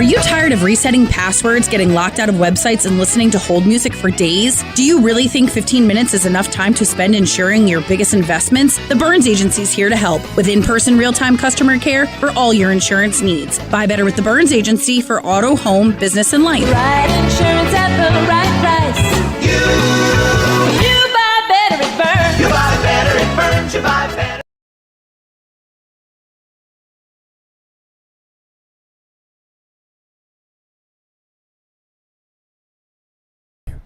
you tired of resetting passwords, getting locked out of websites, and listening to hold music for days? Do you really think 15 minutes is enough time to spend ensuring your biggest investments? The Burns Agency is here to help with in-person real-time customer care for all your insurance needs. Buy better with the Burns Agency for auto, home, business, and life. Right insurance at the right price. You buy better at Burns. You buy better at Burns. You buy better.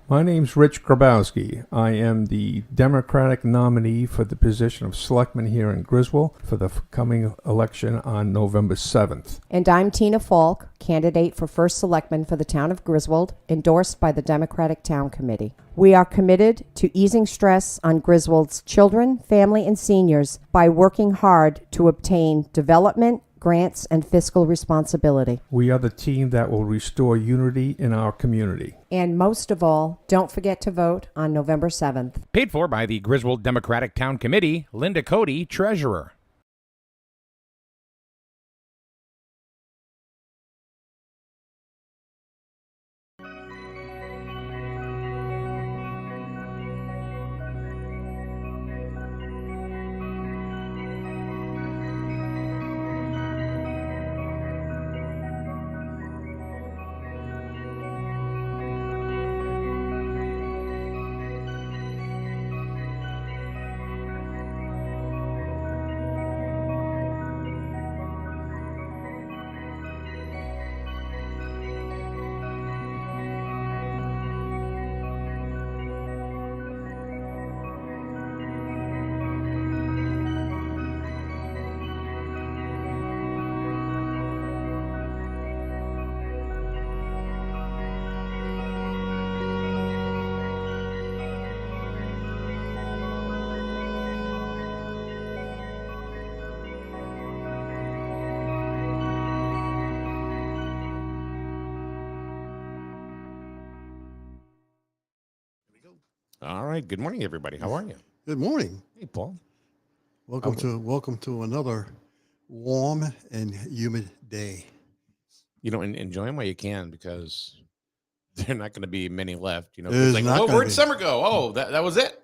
My name's Rich Grabowski. I am the Democratic nominee for the position of selectman here in Griswold for the coming election on November 7th. And I'm Tina Falk, candidate for first selectman for the town of Griswold, endorsed by the Democratic Town Committee. We are committed to easing stress on Griswold's children, family, and seniors by working hard to obtain development, grants, and fiscal responsibility. We are the team that will restore unity in our community. And most of all, don't forget to vote on November 7th. Paid for by the Griswold Democratic Town Committee, Linda Cody, Treasurer. All right. Good morning, everybody. How are you? Good morning. Hey, Paul. Welcome to another warm and humid day. You know, enjoy them while you can because there are not going to be many left. You know, There's it's like, not oh, gonna where'd be. summer go? Oh, that was it.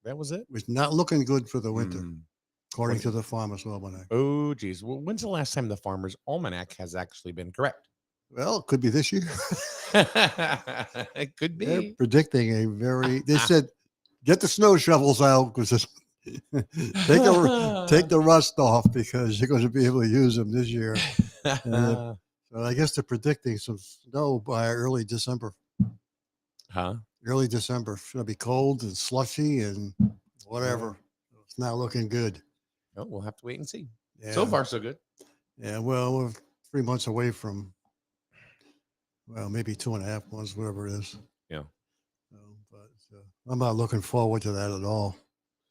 That was it. It's not looking good for the winter, Mm. according to the Farmer's Almanac. Oh, geez. Well, when's the last time the Farmer's Almanac has actually been correct? Well, it could be this year. It could They're be. predicting a very. They said, get the snow shovels out because take the rust off because you're going to be able to use them this year. So I guess they're predicting some snow by early December. Huh? Early December. It's going to be cold and slushy and whatever. It's not looking good. Oh, we'll have to wait and see. Yeah. So far, so good. Yeah, well, we're 3 months away from, well, maybe 2.5 months, whatever it is. Yeah. But I'm not looking forward to that at all.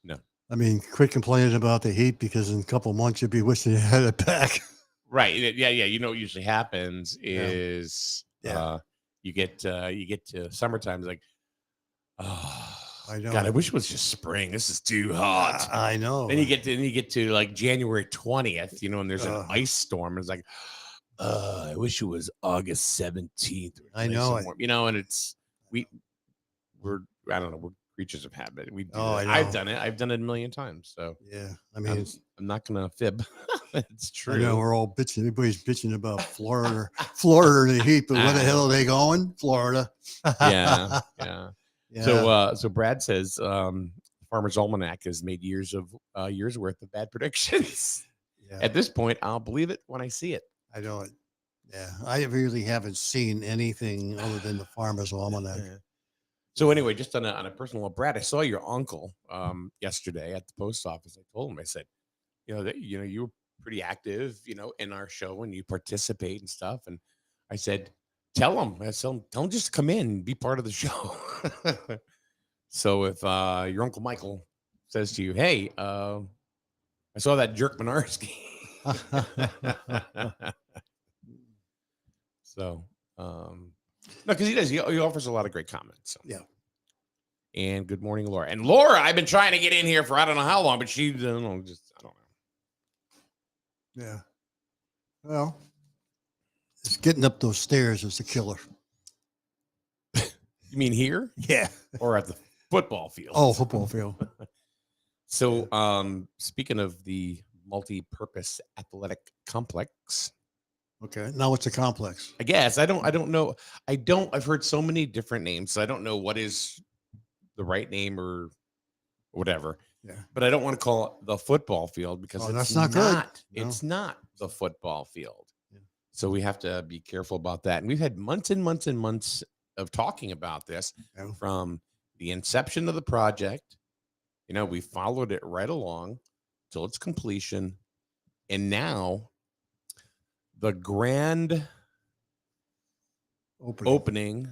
No. I mean, quit complaining about the heat because in a couple months you'll be wishing you had it back. Right. Yeah. You know what usually happens is you get to summertime. It's like, oh, I know. God, I wish it was just spring. This is too hot. I know. Then you get to like January 20th, you know, and there's an ice storm. And it's like, I wish it was August 17th. I know it. You know, and we're I don't know, we're creatures of habit. We do I that. know. I've done it. I've done it a million times. So Yeah, I mean, I'm not gonna fib. It's true. I know we're all bitching. Everybody's bitching about Florida in the heat, but where the hell are they going? Florida. Yeah. Yeah. So Brad says Farmer's Almanac has made years worth of bad predictions. Yeah. At this point, I'll believe it when I see it. I know it. Yeah, I really haven't seen anything other than the Farmer's Almanac. Yeah. So anyway, just on a personal level, Brad, I saw your uncle yesterday at the post office. I told him, I said, you know, that you were pretty active, you know, in our show and you participate and stuff. And I said, tell him just to come in and be part of the show. So if your Uncle Michael says to you, hey, I saw that jerk Minarski. So, no, because he does. He offers a lot of great comments. So. Yeah. And good morning, Laura. And Laura, I've been trying to get in here for I don't know how long, but she, I don't know. Yeah. Well, it's getting up those stairs is the killer. You mean here Yeah. or at the football field? Oh, football field. So, speaking of the multi-purpose athletic complex, Okay. Now it's a complex. I guess I don't know. I've heard so many different names, so I don't know what is the right name or whatever. Yeah. But I don't want to call it the football field because Oh, it's that's not good. No. It's not the football field. Yeah. So we have to be careful about that. And we've had months and months and months of talking about this Yeah. from the inception of the project. You know, we followed it right along till its completion. And now the grand opening,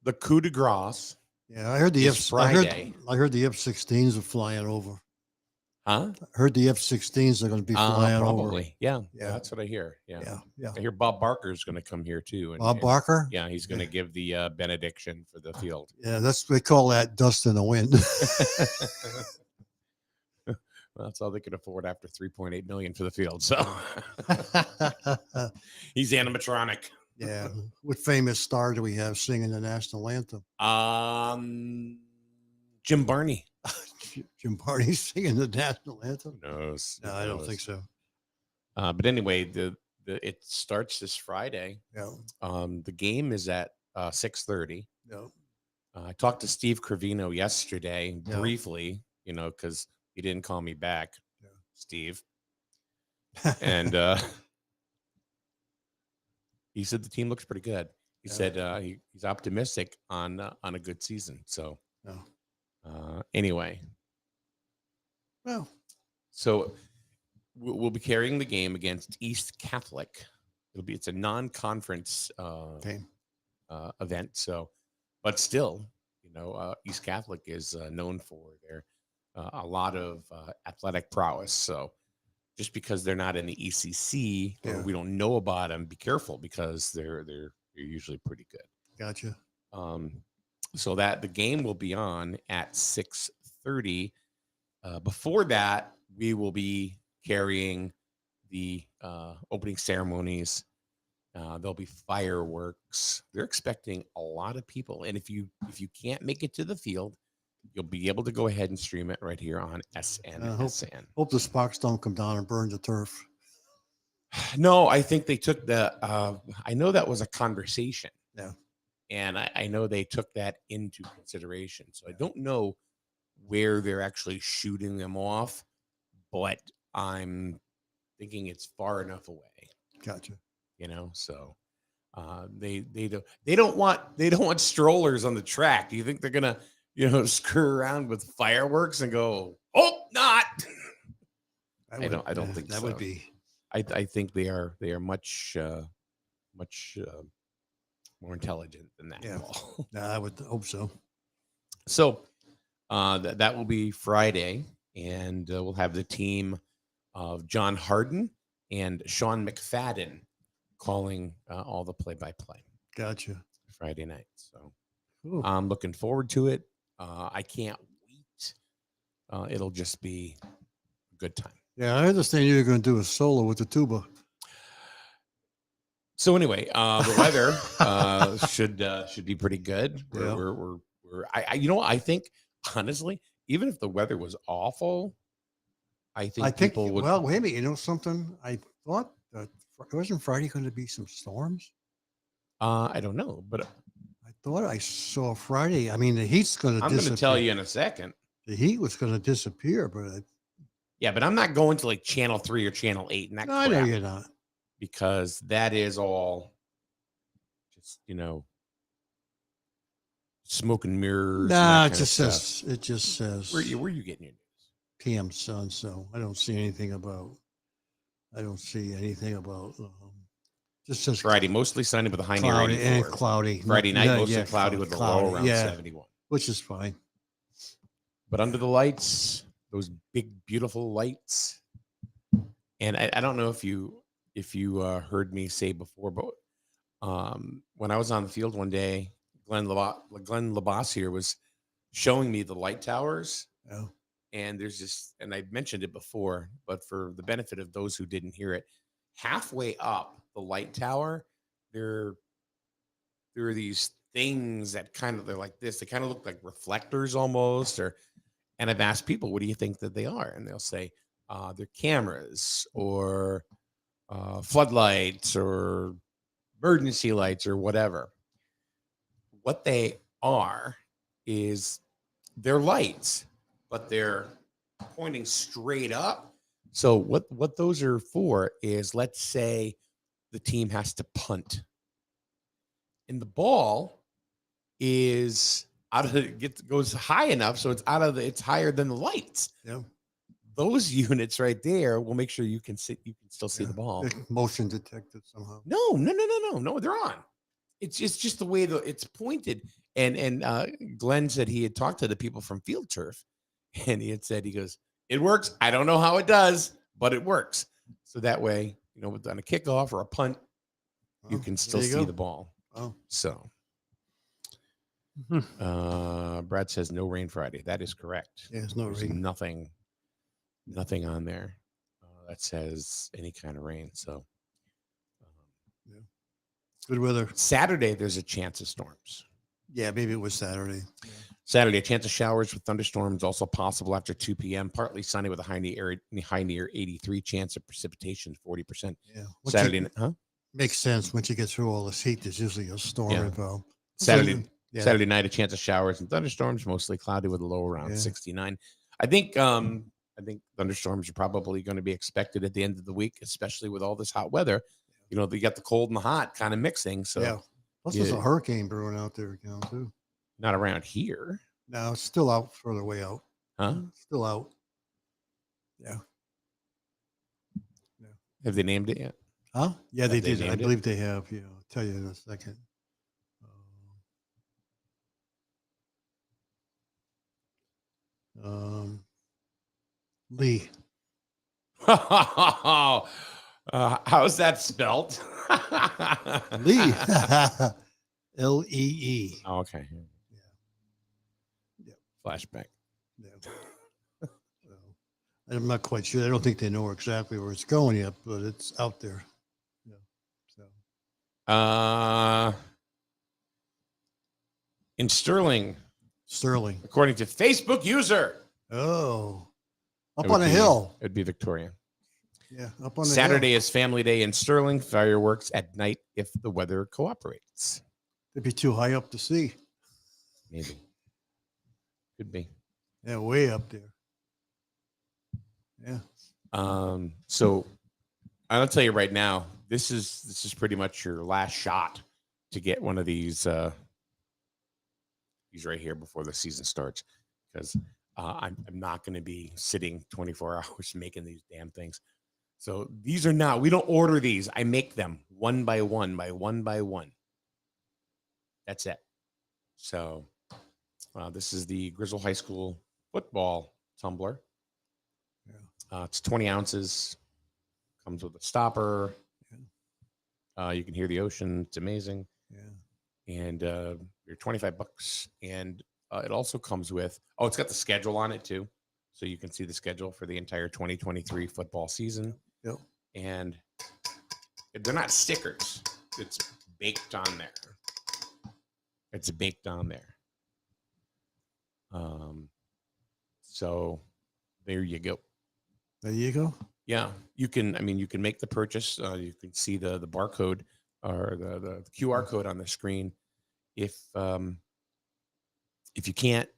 the coup de grace. Yeah, I heard the It's Friday. I heard the F-16s are flying over. Huh? I heard the F-16s are going to be flying over. Probably. Yeah. Yeah. That's what I hear. Yeah. Yeah, yeah. I hear Bob Barker's going to come here too. Bob Barker? Yeah, he's going to give the benediction for the field. Yeah, they call that dust in the wind. Well, that's all they could afford after $3.8 million for the field. So he's animatronic. Yeah. What famous star do we have singing the national anthem? Jim Barney. Jim Barney singing the national anthem? Who knows? No, I don't think so. But anyway, it starts this Friday. Yeah. The game is at 6:30. Yeah. I talked to Steve Cravino yesterday Yeah. briefly, you know, because he didn't call me back, Yeah. Steve. And he said the team looks pretty good. He Yeah. said he's optimistic on a good season. So Yeah. anyway, Well, so we'll be carrying the game against East Catholic. It's a non-conference okay. event. So, but still, you know, East Catholic is known for their a lot of athletic prowess. So, just because they're not in the ECC or Yeah. we don't know about them, be careful because they're usually pretty good. Gotcha. So that the game will be on at 6:30. Before that, we will be carrying the opening ceremonies. There'll be fireworks. They're expecting a lot of people, and if you can't make it to the field, you'll be able to go ahead and stream it right here on SNSN. Hope the Sparks don't come down and burn the turf. No, I think they took the. I know that was a conversation. Yeah. And I know they took that into consideration. So I don't know where they're actually shooting them off, but I'm thinking it's far enough away. Gotcha. You know, so they don't want strollers on the track. Do you think they're gonna screw around with fireworks and go, oh, not? I don't think that so. would be. I think they are much more intelligent than that. Yeah. Paul. No, I would hope so. So that will be Friday, and we'll have the team of John Harden and Sean McFadden calling all the play-by-play Gotcha. Friday night. So Ooh. I'm looking forward to it. I can't wait. It'll just be a good time. Yeah, I understand you're going to do a solo with the tuba. So anyway, the weather should be pretty good. Yeah. I think honestly, even if the weather was awful, I think people would. Well, maybe something. I thought that wasn't Friday going to be some storms. I don't know, but I thought I saw Friday. I mean, the heat's going to. I'm going to tell you in a second. The heat was going to disappear, but Yeah, but I'm not going to like Channel 3 or Channel 8 and that. I know you're not. Because that is all just smoke and mirrors. Nah, and it just says. It just says. Where you getting your news? PM Sun. So I don't see anything about. Just says Friday, mostly sunny with a high near cloudy 84. and cloudy. Friday night, Yeah, mostly yeah, cloudy with a low around 71. which is fine. But under the lights, those big, beautiful lights. And I don't know if you heard me say before, but when I was on the field one day, Glenn Labossiere was showing me the light towers. Yeah. And there's this, and I mentioned it before, but for the benefit of those who didn't hear it, halfway up the light tower, there are these things that they're like this. They kind of look like reflectors almost, and I've asked people, what do you think that they are? And they'll say they're cameras or floodlights or emergency lights or whatever. What they are is they're lights, but they're pointing straight up. So what those are for is, let's say the team has to punt, and the ball is goes high enough so it's higher than the lights. Yeah. Those units right there will make sure you can still see the ball. They're motion detected somehow. No, they're on. It's just the way it's pointed. And Glenn said he had talked to the people from Field Turf, and he goes, it works. I don't know how it does, but it works. So that way, on a kickoff or a punt, you can still see the ball. Oh, so Brad says no rain Friday. That is correct. yeah, it's no There's rain. nothing on there that says any kind of rain. So Good weather. Saturday, there's a chance of storms. Yeah, maybe it was Saturday. Saturday, a chance of showers with thunderstorms also possible after 2 p.m. Partly sunny with a high near 83. Chance of precipitation 40%. Yeah. Saturday, Makes sense. Once you get through all this heat, there's usually a storm Yeah. involved. Saturday, Yeah. Saturday night, a chance of showers and thunderstorms, mostly cloudy with a low around Yeah. 69. I think thunderstorms are probably going to be expected at the end of the week, especially with all this hot weather. They got the cold and the hot kind of mixing. So Yeah. Plus, there's a hurricane brewing out there again, too. not around here, No, it's still out further way out. huh? Still out. Yeah. Have they named it yet? Huh? Yeah, Have they they did. I named it? believe they have. Yeah, I'll tell you in a second. Lee. How's that spelt? Lee. Lee. Oh, okay. Yeah. Flashback. Yeah. So, I'm not quite sure. I don't think they know exactly where it's going yet, but it's out there. Yeah. So In Sterling, according to Facebook user, Oh, it up would on a be- hill. It'd be Victoria. Yeah, up on the Saturday hill. is family day in Sterling. Fireworks at night if the weather cooperates. It'd be too high up to see. Maybe. Could be. Yeah, way up there. Yeah. So I'll tell you right now, this is pretty much your last shot to get one of these right here before the season starts, because I'm not going to be sitting 24 hours making these damn things. So these are not, we don't order these. I make them one by one by one. That's it. So this is the Griswold High School football tumbler. It's 20 ounces. Comes with a stopper. You can hear the ocean. It's amazing. Yeah. And you're $25. And it also comes with, it's got the schedule on it too. So you can see the schedule for the entire 2023 football season. Yep. And they're not stickers. It's baked on there. So there you go. There you go. Yeah, you can make the purchase. You can see the barcode or the QR code on the screen. If you can't,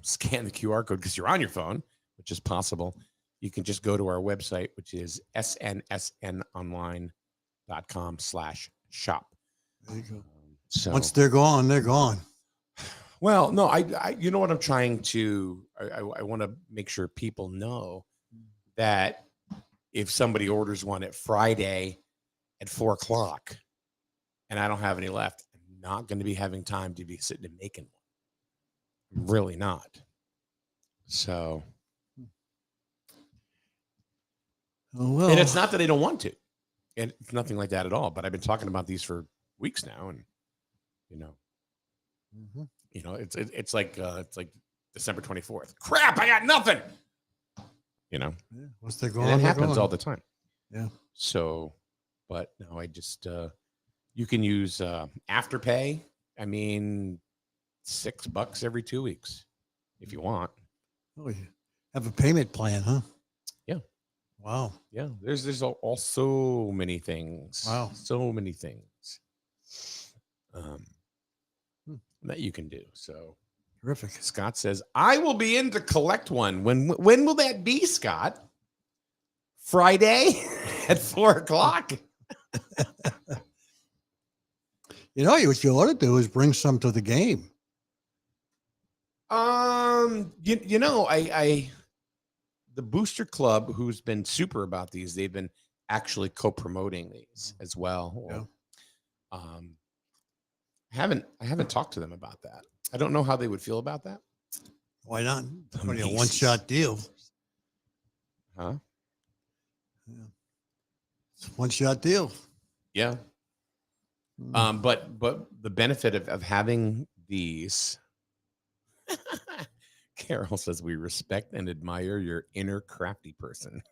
scan the QR code because you're on your phone, which is possible, you can just go to our website, which is snsnonline.com/shop. There you go. So Once they're gone, they're gone. well, no, I you know what I'm trying to, I want to make sure people know that if somebody orders one at Friday at 4:00 and I don't have any left, I'm not going to be having time to be sitting and making one. I'm really not. So, Oh, well. and it's not that I don't want to, and it's nothing like that at all. But I've been talking about these for weeks now, and Mhm. it's like December 24th. Crap, I got nothing. Yeah. Once they're gone, And that they're happens gone. all the time. Yeah. So, but no, I just You can use Afterpay. I mean, $6 every 2 weeks if you want. Oh, you have a payment plan, huh? Yeah. Wow. Yeah. There's all so many things. Wow. So many things that you can do. So Terrific. Scott says, I will be in to collect one. When will that be, Scott? Friday at 4:00. You know, what you ought to do is bring some to the game. You know, I the Booster Club, who's been super about these, they've been actually co-promoting these as well. Yeah. I haven't talked to them about that. I don't know how they would feel about that. Why not? Only a Amazing. one-shot deal. Huh? Yeah. It's a one-shot deal. Yeah. But the benefit of having these, Carol says, we respect and admire your inner crafty person.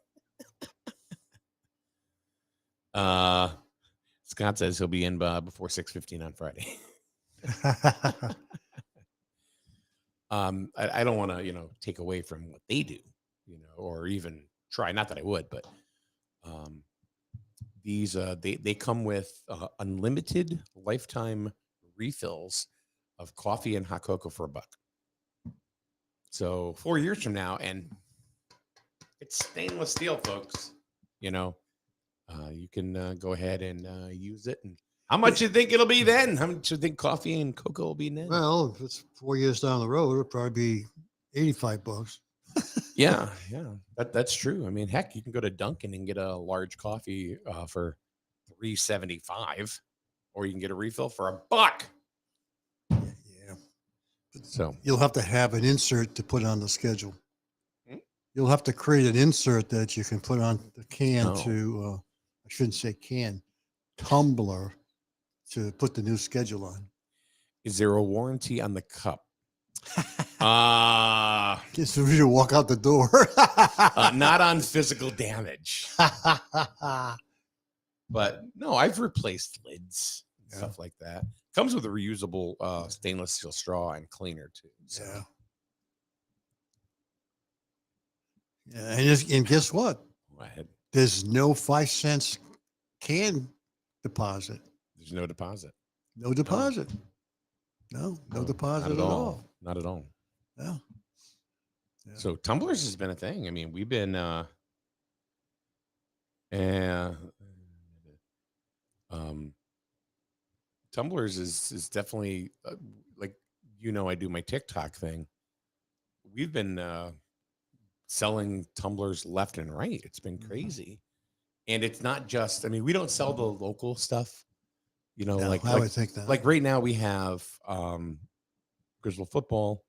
Scott says he'll be in before 6:15 on Friday. I don't want to, take away from what they do, or even try. Not that I would, but these they come with unlimited lifetime refills of coffee and hot cocoa for $1. So 4 years from now, and it's stainless steel, folks. You can go ahead and use it. And how much you think it'll be then? How much you think coffee and cocoa will be then? Well, if it's 4 years down the road, it'll probably be $85. Yeah, that's true. I mean, heck, you can go to Dunkin' and get a large coffee for $3.75, or you can get a refill for $1. Yeah. So You'll have to have an insert to put on the schedule. Hmm? You'll have to create an insert that you can put on the can Oh. to, I shouldn't say can, tumbler to put the new schedule on. is there a warranty on the cup? Just for you to walk out the door. Not on physical damage, but no, I've replaced lids and stuff like that. Comes with a reusable stainless steel straw and cleaner too. So. Yeah. Yeah, and guess what? Go ahead. There's no 5 cents can deposit. There's no deposit. No deposit. No deposit Not at all. Not at all. Yeah. So tumblers has been a thing. I mean, we've been tumblers is definitely like, I do my TikTok thing. We've been selling tumblers left and right. It's been crazy. And it's not just, we don't sell the local stuff, Yeah, like I would think that. like right now we have Griswold football,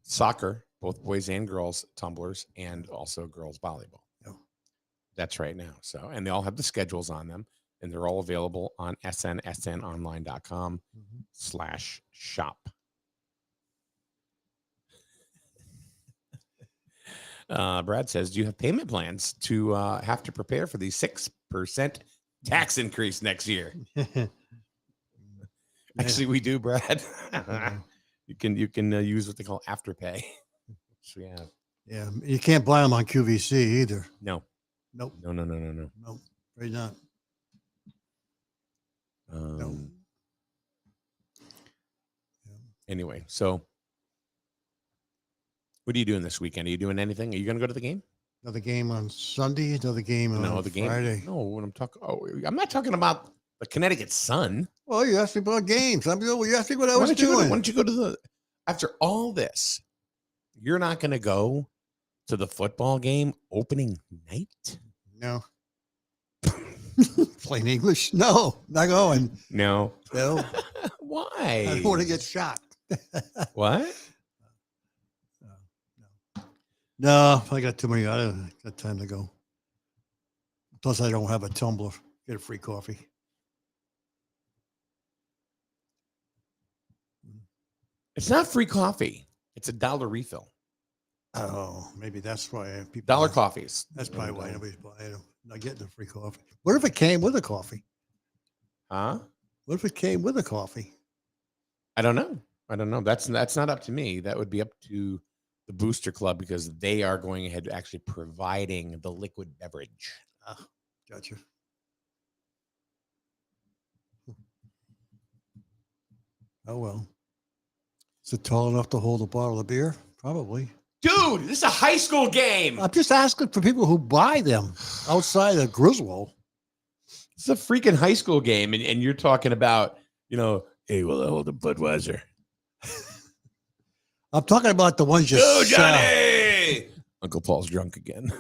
soccer, both boys and girls tumblers, and also girls volleyball. Yeah. That's right now. So, and they all have the schedules on them, and they're all available on snsnonline.com/shop. Brad says, do you have payment plans to have to prepare for the 6% tax increase next year? Actually, we do, Brad. You can use what they call Afterpay. Which we have. Yeah, you can't buy them on QVC either. No. Nope. No. Nope. Right not. Anyway, so what are you doing this weekend? Are you doing anything? Are you going to go to the game? Another game on Sunday. Another game on The game. Friday. No, when I'm talking, I'm not talking about the Connecticut Sun. Well, you asked me about games. You asked me what I Why was don't you go to- doing. why don't you go to the? After all this, you're not going to go to the football game opening night? No. Plain English. No, not going. No. No. Why? I don't want to get shot. What? No, I got too many. I don't got time to go. Plus, I don't have a tumbler. Get a free coffee. It's not free coffee. It's $1 refill. Oh, maybe that's why people. Dollar coffees. That's probably why nobody's buying them. Not getting a free coffee. What if it came with a coffee? Huh? What if it came with a coffee? I don't know. That's not up to me. That would be up to the Booster Club because they are going ahead actually providing the liquid beverage. Ah, gotcha. Oh, well. Is it tall enough to hold a bottle of beer? Probably. Dude, this is a high school game. I'm just asking for people who buy them outside of Griswold. It's a freaking high school game, and you're talking about, hey, will I hold a Budweiser? I'm talking about the ones you Go, sell. Johnny! Uncle Paul's drunk again.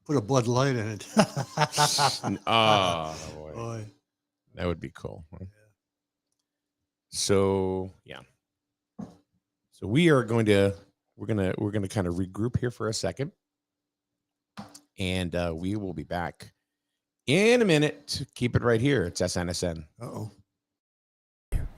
Put a Bud Light in it. Oh, boy. Boy. That would be cool. Huh? So, yeah. So we're going to kind of regroup here for a second. And we will be back in a minute. Keep it right here. It's SNSN. Uh-oh.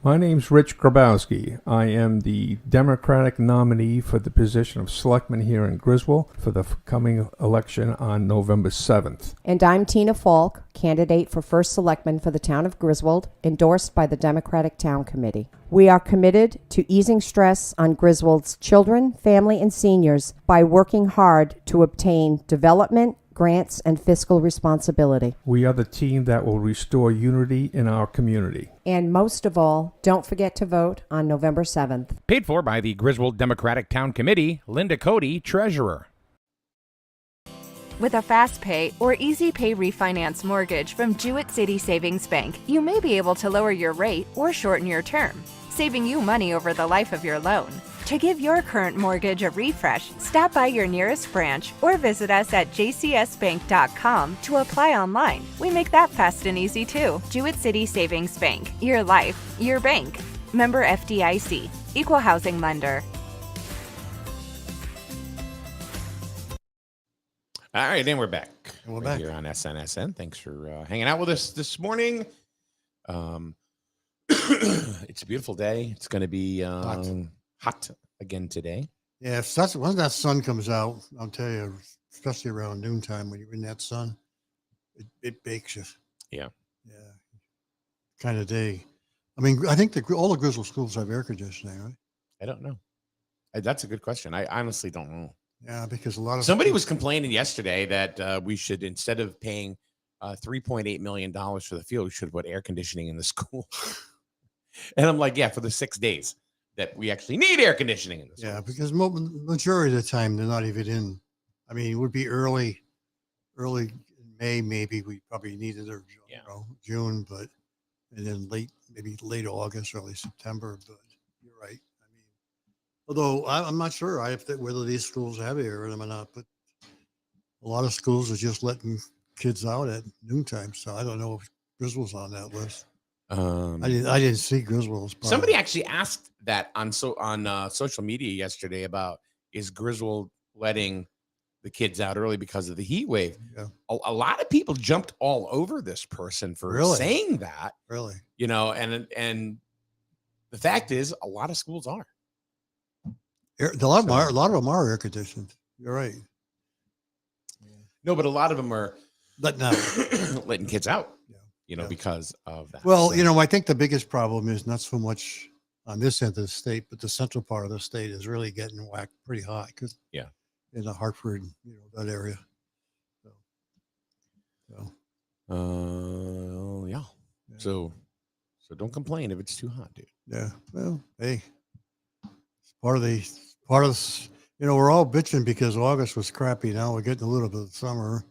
My name's Rich Grabowski. I am the Democratic nominee for the position of selectman here in Griswold for the coming election on November 7th. And I'm Tina Falk, candidate for first selectman for the town of Griswold, endorsed by the Democratic Town Committee. We are committed to easing stress on Griswold's children, family, and seniors by working hard to obtain development, grants, and fiscal responsibility. We are the team that will restore unity in our community. And most of all, don't forget to vote on November 7th. Paid for by the Griswold Democratic Town Committee, Linda Cody, Treasurer. With a fast pay or easy pay refinance mortgage from Jewett City Savings Bank, you may be able to lower your rate or shorten your term, saving you money over the life of your loan. To give your current mortgage a refresh, stop by your nearest branch or visit us at jcsbank.com to apply online. We make that fast and easy too. Jewett City Savings Bank. Your life, your bank. Member FDIC. Equal housing lender. All right, and we're back. And we're Right back. here on SNSN. Thanks for hanging out with us this morning. It's a beautiful day. It's going to be hot again today. Yeah, if that's when that sun comes out, I'll tell you, especially around noontime when you're in that sun, it bakes you. Yeah. Yeah. Kind of day. I mean, I think all the Griswold schools have air conditioning, right? I don't know. That's a good question. I honestly don't know. Yeah, because a lot of Somebody was complaining yesterday that we should, instead of paying $3.8 million for the field, we should put air conditioning in the school. And I'm like, yeah, for the 6 days that we actually need air conditioning in the school. Yeah, because majority of the time they're not even in. I mean, it would be early May, maybe we probably needed it, June, but and then maybe late August, early September. But you're right. I mean, although I'm not sure whether these schools have air in them or not, but a lot of schools are just letting kids out at noontime. So I don't know if Griswold's on that list. I didn't see Griswold's. Somebody actually asked that on social media yesterday about, is Griswold letting the kids out early because of the heat wave? Yeah. A lot of people jumped all over this person for saying that. Really? And the fact is, a lot of schools are. A lot of them are air conditioned. You're right. No, but a lot of them are letting kids out. Yeah. Because of that. Well, I think the biggest problem is not so much on this end of the state, but the central part of the state is really getting whacked pretty hot because in the Hartford, that area. Yeah. So don't complain if it's too hot, dude. Yeah. Well, hey, it's part of this, we're all bitching because August was crappy. Now we're getting a little bit of summer.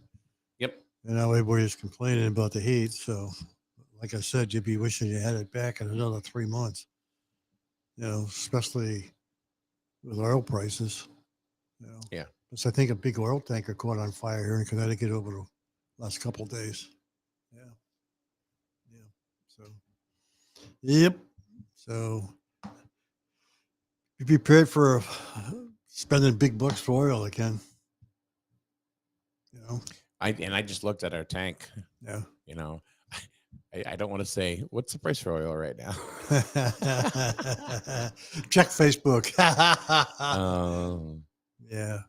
Yep. And now everybody's complaining about the heat. So, like I said, you'd be wishing you had it back in another 3 months. Especially with oil prices. Yeah. Because I think a big oil tanker caught on fire here in Connecticut over the last couple of days. Yeah. So, yep. So, be prepared for spending big bucks for oil again. I just looked at our tank. Yeah. I don't want to say what's the price for oil right now. Check Facebook. Yeah.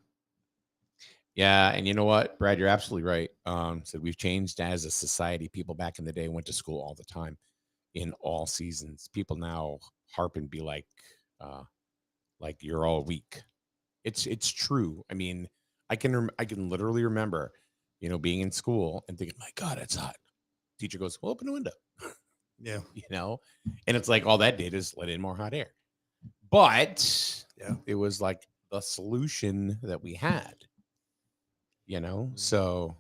Yeah, and you know what, Brad, you're absolutely right. So we've changed as a society. People back in the day went to school all the time, in all seasons. People now harp and be like you're all weak. It's true. I mean, I can literally remember, being in school and thinking, my God, it's hot. Teacher goes, well, open the window. Yeah. And it's like all that did is let in more hot air. But Yeah. it was like the solution that we had. So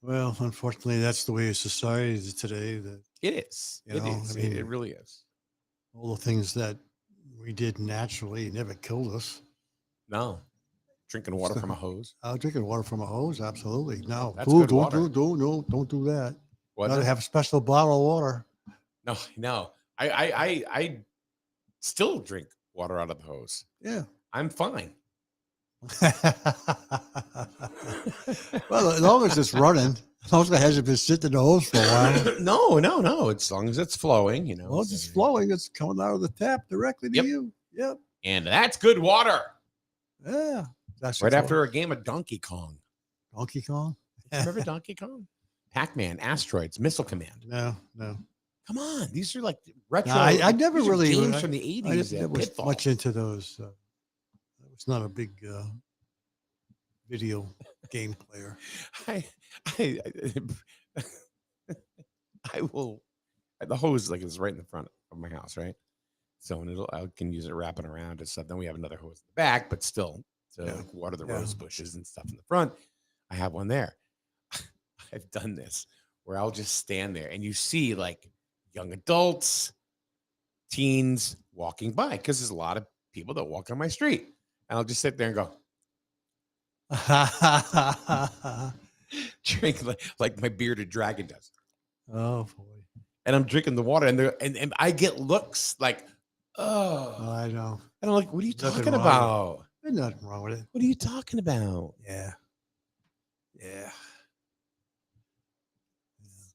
Well, unfortunately, that's the way society is today. That it is. You It know, is. I mean- It really is. all the things that we did naturally never killed us. No. Drinking water from a hose. Drinking water from a hose, absolutely. No, That's good don't water. don't do that. What? Gotta have a special bottle of water. No. I still drink water out of the hose. Yeah. I'm fine. Well, as long as it's running, as long as it hasn't been sitting in the hose for a while. No. As long as it's flowing, Well, it's just flowing. It's coming out of the tap directly to Yep. you. Yep. And that's good water. Yeah. That's Right what's after a game of Donkey Kong. Donkey Kong. Remember Donkey Kong? Pac-Man, Asteroids, Missile Command. No. Come on, these are like retro. No, I never these are really games from the I '80s. didn't was Pitfall. much into those. I was not a big video game player. I will. The hose is right in the front of my house, right? So I can use it wrapping around and stuff. Then we have another hose in the back, but still to like water the rose bushes and stuff in the front. I have one there. I've done this where I'll just stand there and you see like young adults, teens walking by because there's a lot of people that walk on my street, and I'll just sit there and go drink like my bearded dragon does. Oh boy. And I'm drinking the water, and I get looks like, oh, I know. And I'm like, what are you Nothing talking wrong about? There's nothing wrong with it. What are you talking about? Yeah.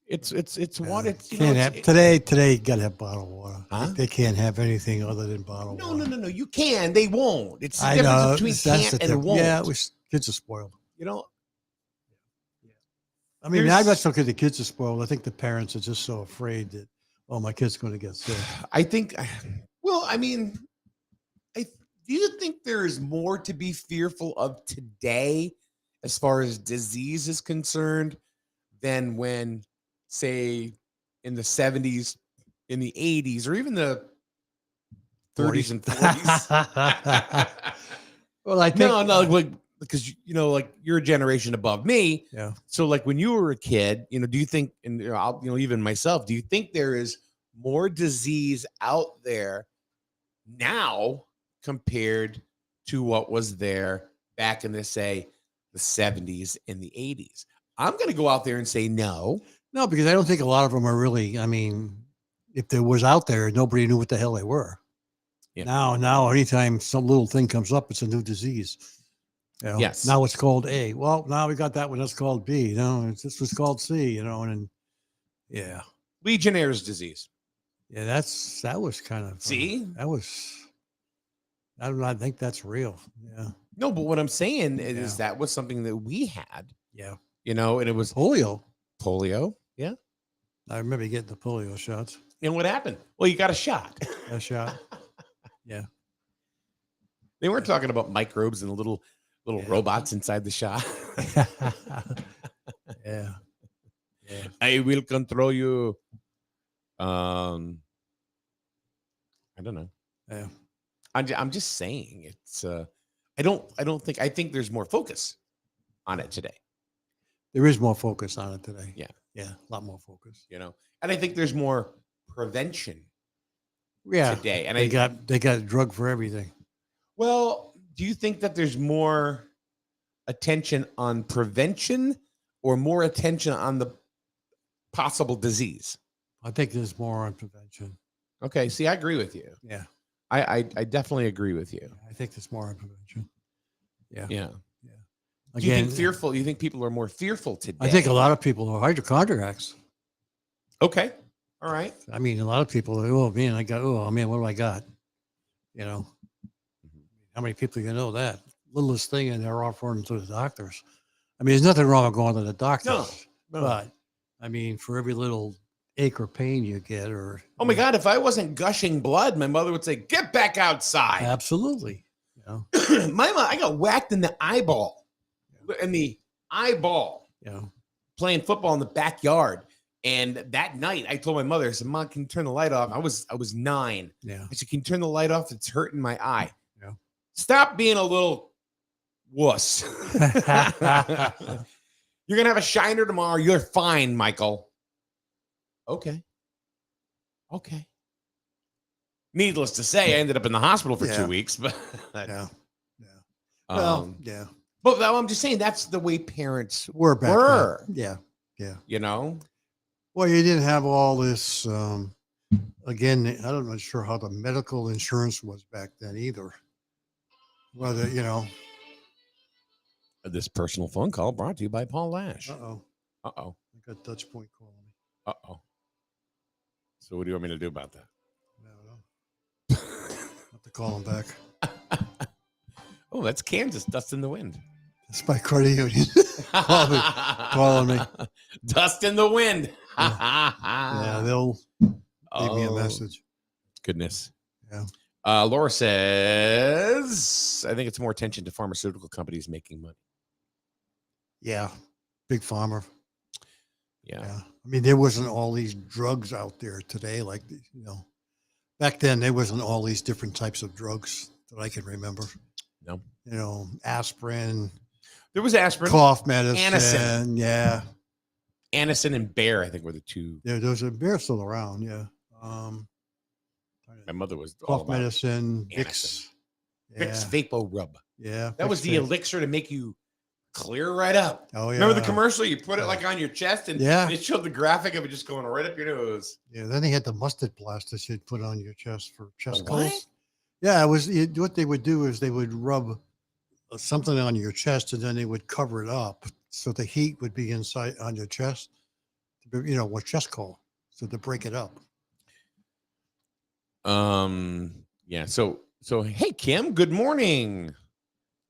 It's water. It's, Can't have, today you gotta have bottled water. Huh? They can't have anything other than bottled water. No. You can. They won't. It's the I difference know. between that's can't the and thing. won't. Yeah, kids are spoiled. I mean, I'm not so good the kids are spoiled. I think the parents are just so afraid that, oh, my kid's going to get sick. I think, well, I mean, do you think there is more to be fearful of today as far as disease is concerned than when, say, in the 70s, in the 80s, or even the 30s and 40s? Well, I think like because like you're a generation above me. Yeah. So like when you were a kid, do you think, and I'll, even myself, do you think there is more disease out there now compared to what was there back in the 70s and the 80s? I'm going to go out there and say no. No, because I don't think a lot of them are really. I mean, if there was out there, nobody knew what the hell they were. Yeah. Now, anytime some little thing comes up, it's a new disease. Yes. Now it's called A. Well, now we got that one. That's called B. This was called C. And yeah, Legionnaire's disease. yeah. That was kind of See? That was. I do not think that's real. Yeah. No, but what I'm saying is that was something that we had. Yeah. And it was Polio. Yeah. I remember getting the polio shots. And what happened? Well, you got a shot. A shot. Yeah. They weren't talking about microbes and little robots inside the shot. Yeah. I will control you. I don't know. Yeah. I'm just saying it's. I think there's more focus on it today. There is more focus on it today. Yeah. Yeah. A lot more focus. And I think there's more prevention Yeah. today. And they got a drug for everything. Well, do you think that there's more attention on prevention or more attention on the possible disease? I think there's more on prevention. Okay. See, I agree with you. Yeah. I definitely agree with you. I think there's more on prevention. Yeah. Yeah. Again, Do you think fearful? Do you think people are more fearful today? I think a lot of people are hypochondriacs. Okay. All right. I mean, a lot of people are, oh man, what do I got? How many people you know that? littlest thing and they're offering to the doctors. I mean, there's nothing wrong with going to the doctors, but I mean, for every little ache or pain you get, or Oh my God, if I wasn't gushing blood, my mother would say, "Get back outside." absolutely, you know, My mom, I got whacked in the eyeball. In the eyeball. you know, Playing football in the backyard. And that night, I told my mother, I said, "Mom, can you turn the light off?" I was 9. yeah, I said, "Can you turn the light off? It's hurting my eye." Yeah. Stop being a little wuss. You're gonna have a shiner tomorrow. You're fine, Michael. Okay. Needless to say, I ended up in the hospital for 2 weeks, but yeah, yeah. Well, yeah, but I'm just saying that's the way parents we're back. were. Then. Yeah. You know? Well, you didn't have all this. Again, I'm not sure how the medical insurance was back then either. Whether you know. This personal phone call brought to you by Paul Lash. Uh-oh. Uh-oh. I got Dutch Point calling me. Uh-oh. So what do you want me to do about that? I don't know. Have to call him back. Oh, that's Kansas. Dust in the wind. It's my credit union. Calling me. Dust in the wind. Yeah, they'll leave me a message. Goodness. Yeah. Laura says, I think it's more attention to pharmaceutical companies making money. Yeah. Big Pharma. Yeah. I mean, there wasn't all these drugs out there today. Like, you know, back then there wasn't all these different types of drugs that I can remember. No. You know, aspirin. There was aspirin. Cough medicine. Anacin. Yeah. Anacin and Bear, I think, were the two. Yeah, those are they're still around. Yeah. My mother was all Cough about medicine. Anacin. Vicks. Vicks Vapo Rub. Yeah. That was the elixir to make you clear right up. Oh, yeah. Remember the commercial? You put it like on your chest and Yeah. it showed the graphic of it just going right up your nose. Yeah. Then they had the mustard blasters you'd put on your chest for chest The what? colds. Yeah. It was what they would do is they would rub something on your chest and then they would cover it up so the heat would be inside on your chest. You know, with chest cold. So to break it up. Yeah. So hey, Kim, good morning.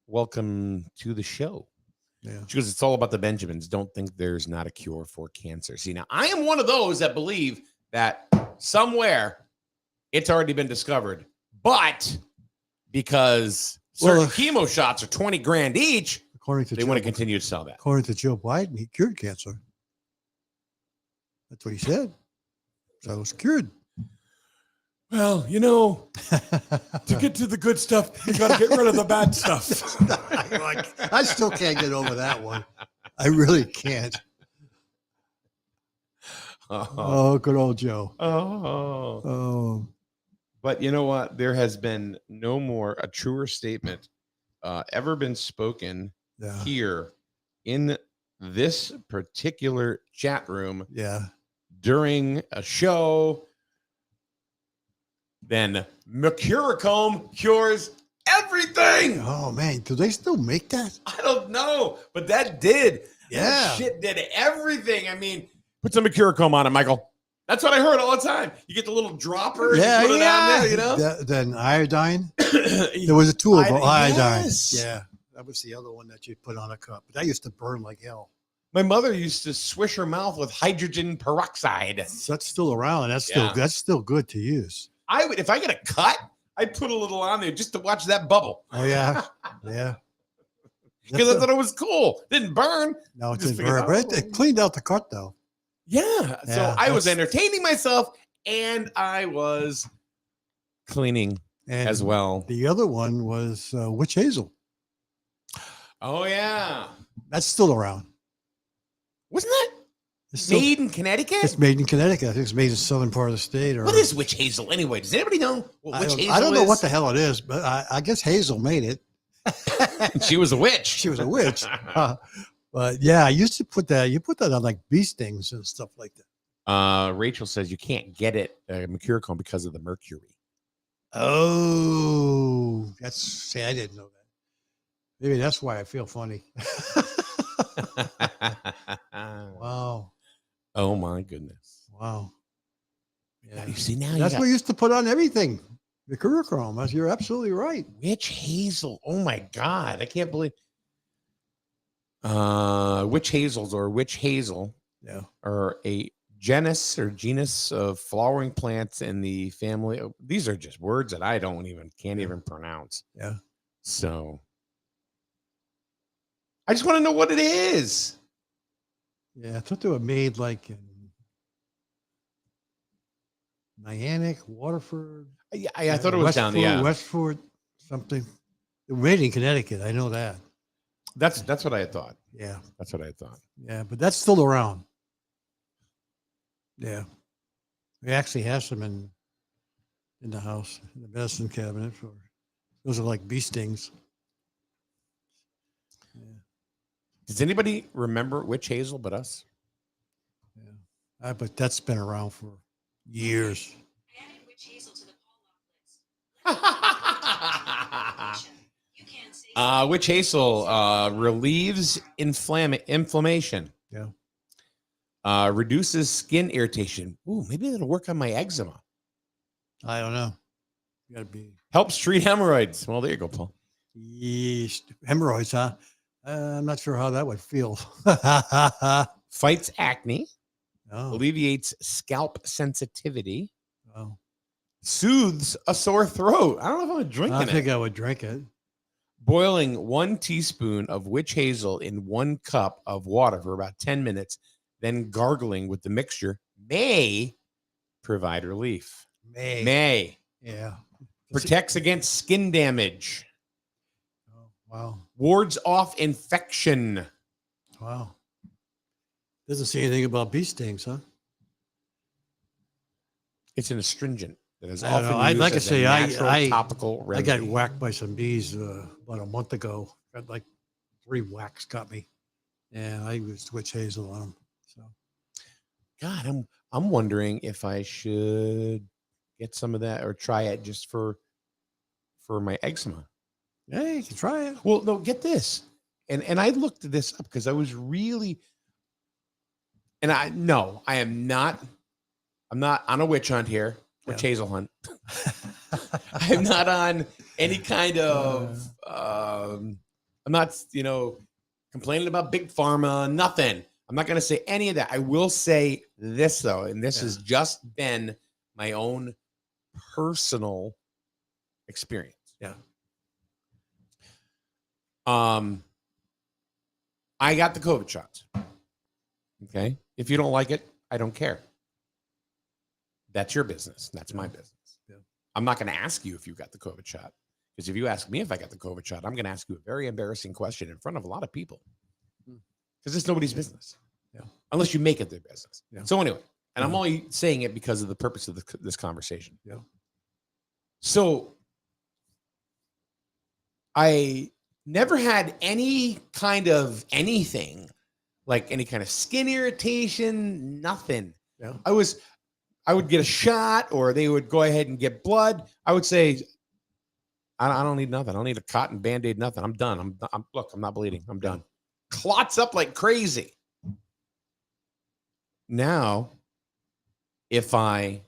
Welcome to the show. Yeah. She goes, it's all about the Benjamins. Don't think there's not a cure for cancer. See, now I am one of those that believe that somewhere it's already been discovered, but because certain chemo shots are 20 grand each, According to they want to continue to sell that. According to Joe Biden, he cured cancer. That's what he said. So it's cured. Well, you know, to get to the good stuff, you got to get rid of the bad stuff. I still can't get over that one. I really can't. Oh, good old Joe. Oh. But you know what? There has been a truer statement ever been spoken here in this particular chat room. Yeah. During a show, then Mercurochrome cures everything. Oh man, do they still make that? I don't know, but that did. Yeah. That shit did everything. I mean, put some Mercurochrome on it, Michael. That's what I heard all the time. You get the little dropper. Yeah, you put it on there, you know? Then iodine. There was a tool of iodine. Yes. Yeah. That was the other one that you put on a cup. But that used to burn like hell. My mother used to swish her mouth with hydrogen peroxide. That's still around. That's still good to use. I would, if I get a cut, I'd put a little on there just to watch that bubble. Oh yeah, yeah. Because I thought it was cool. Didn't burn. No, it didn't burn, but it cleaned out the cut though. Yeah. So I was entertaining myself and I was cleaning as well. The other one was witch hazel. Oh yeah, that's still around. Wasn't that made in Connecticut? It's made in Connecticut. I think it's made in the southern part of the state. What is witch hazel anyway? Does anybody know what witch hazel is? I don't know what the hell it is, but I guess Hazel made it. She was a witch. She was a witch. But yeah, I used to put that. You put that on like bee stings and stuff like that. Rachel says you can't get it Mercurochrome because of the mercury. Oh, I didn't know that. Maybe that's why I feel funny. Wow. Oh my goodness. Wow. Yeah. You see now that's what we used to put on everything. Mercurochrome. You're absolutely right. Witch hazel. Oh my God. I can't believe. Witch hazels or witch hazel Yeah. are a genus of flowering plants in the family. These are just words that I can't even pronounce. Yeah. So I just want to know what it is. Yeah. I thought they were made like in Niantic, Waterford. I thought it was down there. Yeah. Westford, something. They were made in Connecticut. I know that. That's what I had thought. Yeah. That's what I had thought. Yeah. But that's still around. Yeah. We actually have some in the house, in the medicine cabinet. Those are like bee stings. Yeah. Does anybody remember witch hazel but us? Yeah. But that's been around for years. Witch hazel relieves inflammation. Yeah. Reduces skin irritation. Ooh, maybe that'll work on my eczema. I don't know. You gotta be Helps treat hemorrhoids. Well, there you go, Paul. yeesh. Hemorrhoids, huh? I'm not sure how that would feel. Fights acne. Oh, Alleviates scalp sensitivity. oh. Soothes a sore throat. I don't know if I'm gonna drink I it. think I would drink it. Boiling 1 teaspoon of witch hazel in 1 cup of water for about 10 minutes, then gargling with the mixture may provide relief. May. Yeah. Protects against skin damage. Oh, wow. Wards off infection. Wow. Doesn't say anything about bee stings, huh? It's an astringent that is I don't often know. I'd used like to as a say natural topical I remedy. got whacked by some bees about a month ago. Got like 3 whacks got me. Yeah, I used witch hazel on them. So God, I'm wondering if I should get some of that or try it just for my eczema. yeah, you can try it. Well, no, get this. And I looked this up because I was really, and I'm not on a witch hunt here, witch hazel hunt. I'm not on any kind of I'm not, complaining about big pharma, nothing. I'm not going to say any of that. I will say this though, and this has just been my own personal experience. Yeah. I got the COVID shots. Okay. If you don't like it, I don't care. That's your business. That's my business. Yeah. I'm not going to ask you if you got the COVID shot. Because if you ask me if I got the COVID shot, I'm going to ask you a very embarrassing question in front of a lot of people. Because it's nobody's business. Yeah. Unless you make it their business. Yeah. So anyway, and I'm only saying it because of the purpose of this conversation. Yeah. So I never had any kind of anything, like any kind of skin irritation, nothing. Yeah. I would get a shot or they would go ahead and get blood. I would say, I don't need nothing. I don't need a cotton Band-Aid, nothing. I'm done. Look, I'm not bleeding. I'm done. Clots up like crazy. Now, and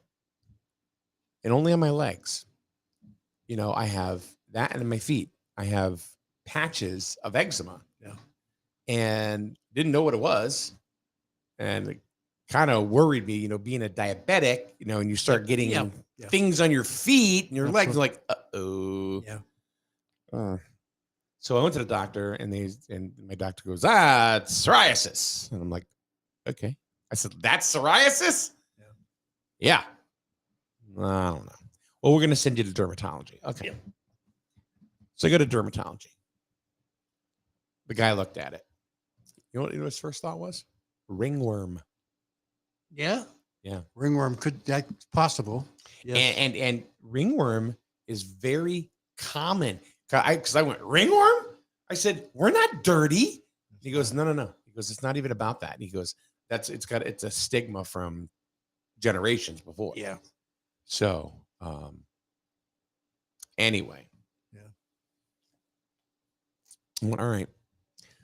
only on my legs, I have that, and in my feet, I have patches of eczema. Yeah. And didn't know what it was. And it kind of worried me, being a diabetic, and you start getting things on your feet and your legs, like, uh-oh. Yeah. So I went to the doctor, and my doctor goes, it's psoriasis. And I'm like, okay. I said, that's psoriasis? Yeah. I don't know. Well, we're going to send you to dermatology. Okay. Yeah. So I go to dermatology. The guy looked at it. You know what his first thought was? Ringworm. Yeah. Yeah. Ringworm that's possible. Yes. And ringworm is very common. Because I went, ringworm? I said, we're not dirty. He goes, no. He goes, it's not even about that. He goes, it's a stigma from generations before. Yeah. So, anyway. Yeah. I went, all right.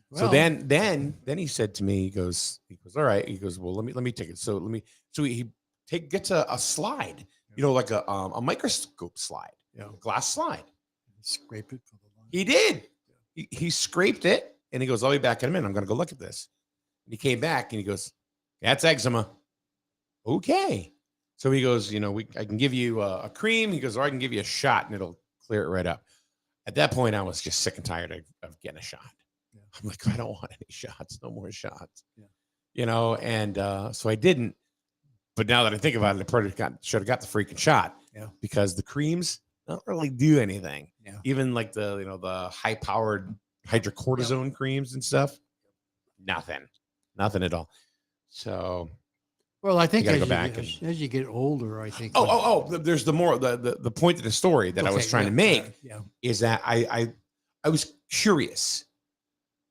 Well, so then he said to me, he goes, all right. He goes, well, let me take it. So he gets a slide, like a microscope slide. Yeah. glass slide. Scrape it for the line. He did. He scraped it, and he goes, "I'll be back in a minute. I'm going to go look at this." And he came back, and he goes, "That's eczema." Okay. So he goes, I can give you a cream. He goes, or I can give you a shot, and it'll clear it right up. At that point, I was just sick and tired of getting a shot. Yeah. I'm like, I don't want any shots. No more shots. Yeah. And so I didn't. But now that I think about it, I probably should have got the freaking shot. Yeah. Because the creams don't really do anything. Yeah. Even like the high-powered hydrocortisone creams and stuff. Nothing at all. So, Well, I think gotta as, go back as you get older, I think. there's the point of the story that I was trying to make is that I was curious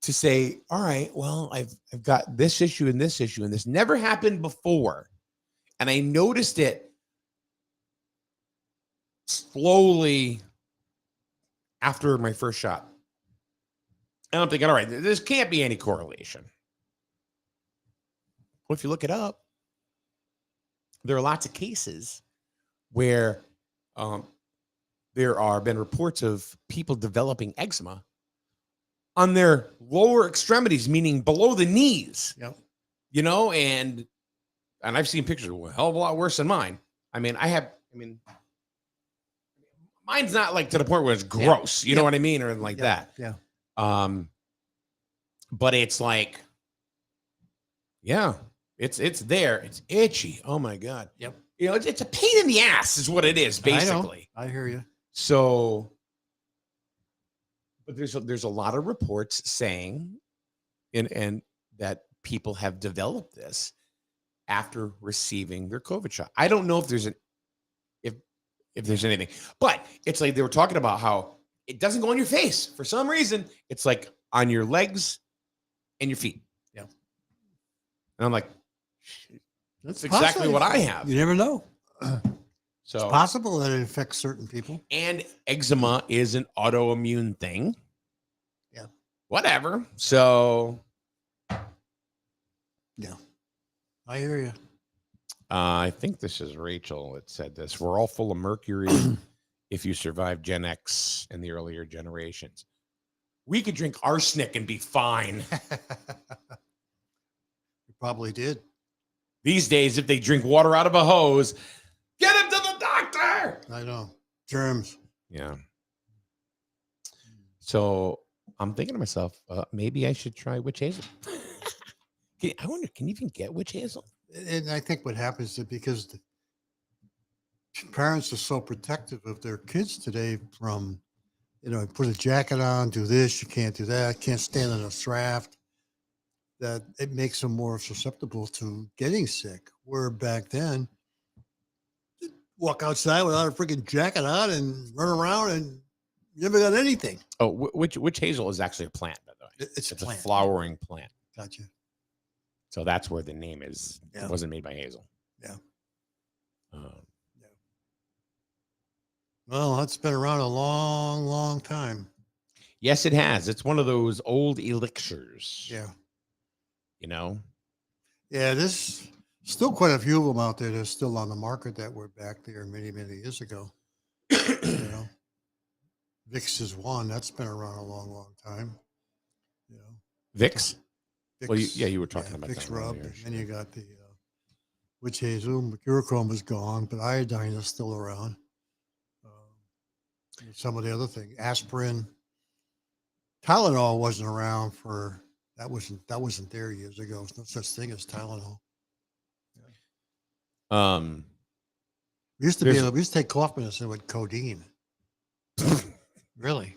to say, all right, well, I've got this issue and this issue, and this never happened before. And I noticed it slowly after my first shot. And I'm thinking, all right, this can't be any correlation. Well, if you look it up, there are lots of cases where there are been reports of people developing eczema on their lower extremities, meaning below the knees. Yep. And I've seen pictures of a hell of a lot worse than mine. Mine's not like to the point where it's gross, you know what I mean, or anything like that. Yeah. But it's like, it's there. It's itchy. Oh my God. Yep. It's a pain in the ass is what it is, basically. I hear you. So, but there's a lot of reports saying, and that people have developed this after receiving their COVID shot. I don't know if there's if there's anything, but it's like they were talking about how it doesn't go on your face for some reason. It's like on your legs and your feet. Yeah. And I'm like, That's exactly what I have. You never know. So It's possible that it affects certain people. And eczema is an autoimmune thing. Yeah. Whatever. So Yeah. I hear you. I think this is Rachel that said this. We're all full of mercury if you survive Gen X and the earlier generations. We could drink arsenic and be fine. You probably did. These days, if they drink water out of a hose, get him to the doctor. I know. Germs. Yeah. So I'm thinking to myself, maybe I should try witch hazel. I wonder, can you even get witch hazel? And I think what happens is because the parents are so protective of their kids today from, put a jacket on, do this, you can't do that, can't stand in a draft, that it makes them more susceptible to getting sick. Where back then, walk outside without a freaking jacket on and run around and you never got anything. Oh, witch hazel is actually a plant, by the way. It's a plant. A flowering plant. Gotcha. So that's where the name is. Yeah. It wasn't made by Hazel. Yeah. Well, that's been around a long, long time. Yes, it has. It's one of those old elixirs. Yeah. Yeah, there's still quite a few of them out there that's still on the market that were back there many, many years ago. Vicks is one that's been around a long, long time. Vicks? Vicks, Well, you were talking about Vicks that rub, earlier. and then you got the witch hazel. Mercurochrome is gone, but iodine is still around. Some of the other things, aspirin, Tylenol wasn't around for that wasn't there years ago. There's no such thing as Tylenol. We used to take cough medicine with codeine. Really,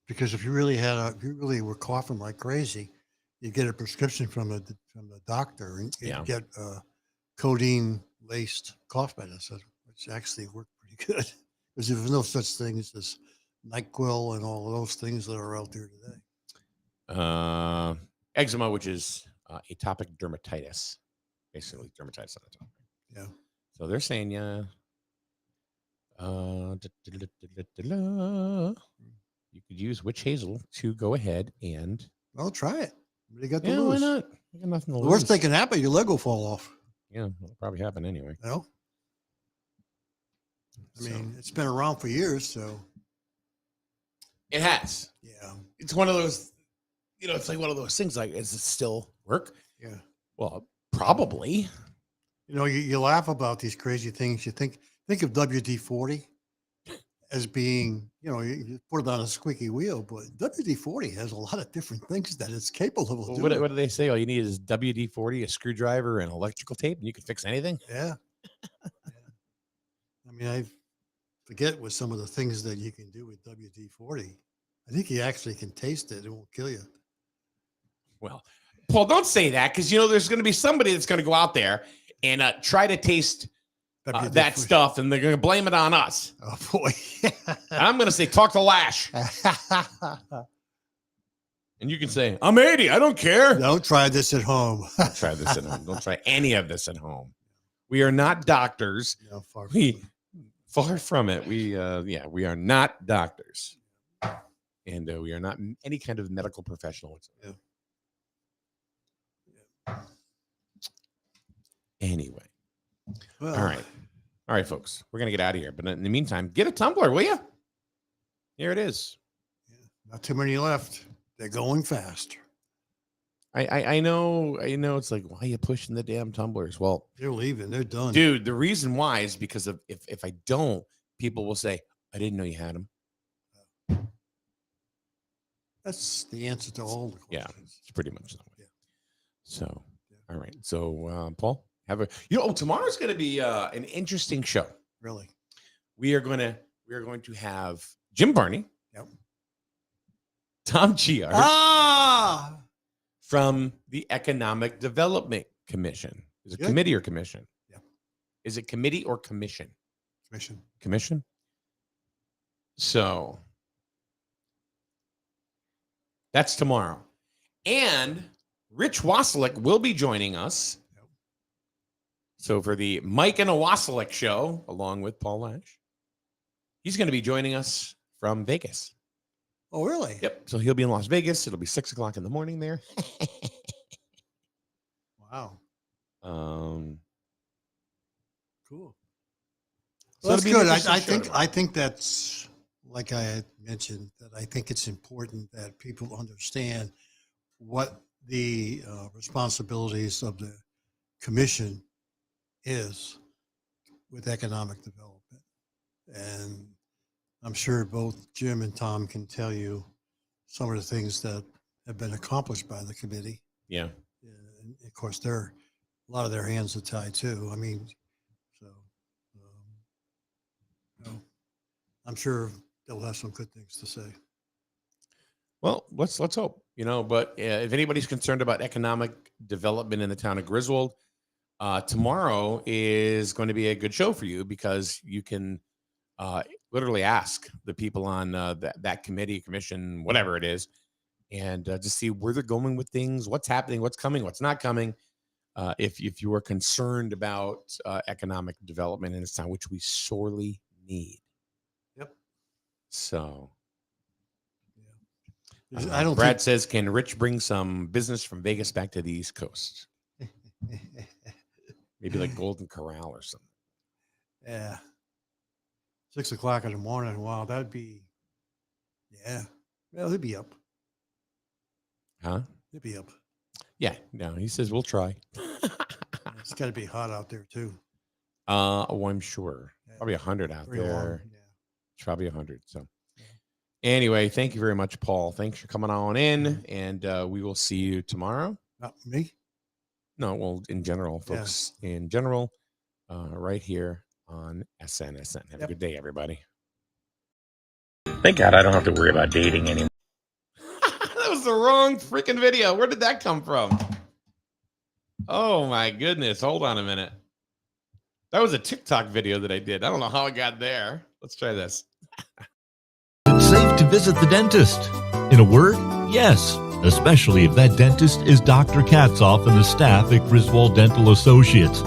because if you really were coughing like crazy, you get a prescription from the doctor and you get codeine laced cough medicine, which actually worked pretty good because there's no such things as NyQuil and all of those things that are out there today. Eczema, which is atopic dermatitis, basically dermatitis on the top. Yeah. So they're saying, you could use witch hazel to go ahead and. Well, try it. What do you got to Yeah, lose? why not? You got nothing to The lose. worst thing can happen, your leg will fall off. Yeah, it'll probably happen anyway. You know? I mean, it's been around for years, so. It has. Yeah. It's one of those, it's like one of those things like, does it still work? Yeah. Well, probably. You laugh about these crazy things. You think of WD-40 as being, you put it on a squeaky wheel, but WD-40 has a lot of different things that it's capable of doing. What do they say? All you need is WD-40, a screwdriver, and electrical tape, and you can fix anything? Yeah. I mean, I forget what some of the things that you can do with WD-40. I think you actually can taste it. It won't kill you. Well, Paul, don't say that, because, there's going to be somebody that's going to go out there and try to taste that stuff, and they're going to blame it on us. Oh, boy. And I'm going to say, talk to Lash. And you can say, I'm 80. I don't care. Don't try this at home. Don't try this at home. Don't try any of this at home. We are not doctors. No, far from it. We are not doctors. And we are not any kind of medical professional. Yeah. Anyway. Well, All right, folks. We're going to get out of here. But in the meantime, get a tumbler, will you? Here it is. Not too many left. They're going fast. I know it's like, why are you pushing the damn tumblers? Well, they're leaving. They're done. Dude, the reason why is because of if I don't, people will say, I didn't know you had them. That's the answer to all the questions. Yeah, it's pretty much that way. Yeah. So, all right. So, Paul, tomorrow's going to be an interesting show. Really? We are going to have Jim Barney. Yep. Tom Giard. From the Economic Development Commission. Is it committee or commission? Yeah. Is it committee or commission? Commission. Commission. So that's tomorrow. And Rich Wasilek will be joining us. Yep. So for the Mike and a Wasilek show, along with Paul Lash, he's going to be joining us from Vegas. Oh, really? Yep. So he'll be in Las Vegas. It'll be 6:00 in the morning there. Wow. Cool. So Well, that's it'll be an good. interesting show I think that's, like I had mentioned, that I think it's important that people understand what the responsibilities of the commission is with economic development. And I'm sure both Jim and Tom can tell you some of the things that have been accomplished by the committee. Yeah. And of course, a lot of their hands are tied too. I mean, so I'm sure they'll have some good things to say. Well, let's hope, but if anybody's concerned about economic development in the town of Griswold, tomorrow is going to be a good show for you, because you can literally ask the people on that committee, commission, whatever it is, and just see where they're going with things, what's happening, what's coming, what's not coming. If you are concerned about economic development in this town, which we sorely need. Yep. So, I don't Brad says, can Rich bring some business from Vegas back to the East Coast? Maybe like Golden Corral or something. Yeah. 6:00 in the morning. Wow, that'd be, yeah. Well, they'd be up. Huh? They'd be up. Yeah. No, he says we'll try. It's got to be hot out there too. I'm sure. Yeah. Probably 100 out Pretty there. warm, yeah. It's probably 100. So, anyway, thank you very much, Paul. Thanks for coming on in, and we will see you tomorrow. Not me. No, well, in general, folks. Yeah. In general, right here on SNSN. Have a good day, everybody. Thank God I don't have to worry about dating anymore. That was the wrong freaking video. Where did that come from? Oh, my goodness. Hold on a minute. That was a TikTok video that I did. I don't know how it got there. Let's try this. It's safe to visit the dentist. In a word, yes, especially if that dentist is Dr. Katzoff and the staff at Griswold Dental Associates.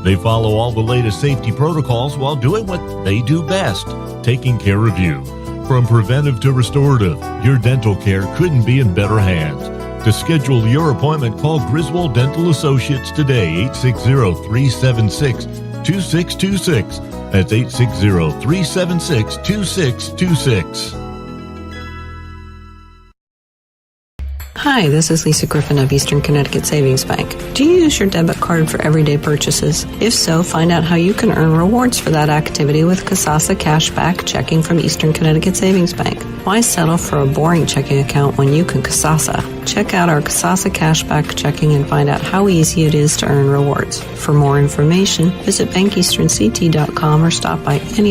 They follow all the latest safety protocols while doing what they do best, taking care of you. From preventive to restorative, your dental care couldn't be in better hands. To schedule your appointment, call Griswold Dental Associates today, 860-376-2626, That's 860-376-2626. Hi, this is Lisa Griffin of Eastern Connecticut Savings Bank. Do you use your debit card for everyday purchases? If so, find out how you can earn rewards for that activity with Kasasa Cashback Checking from Eastern Connecticut Savings Bank. Why settle for a boring checking account when you can Kasasa? Check out our Kasasa Cashback Checking and find out how easy it is to earn rewards. For more information, visit bankeasternct.com or stop by any of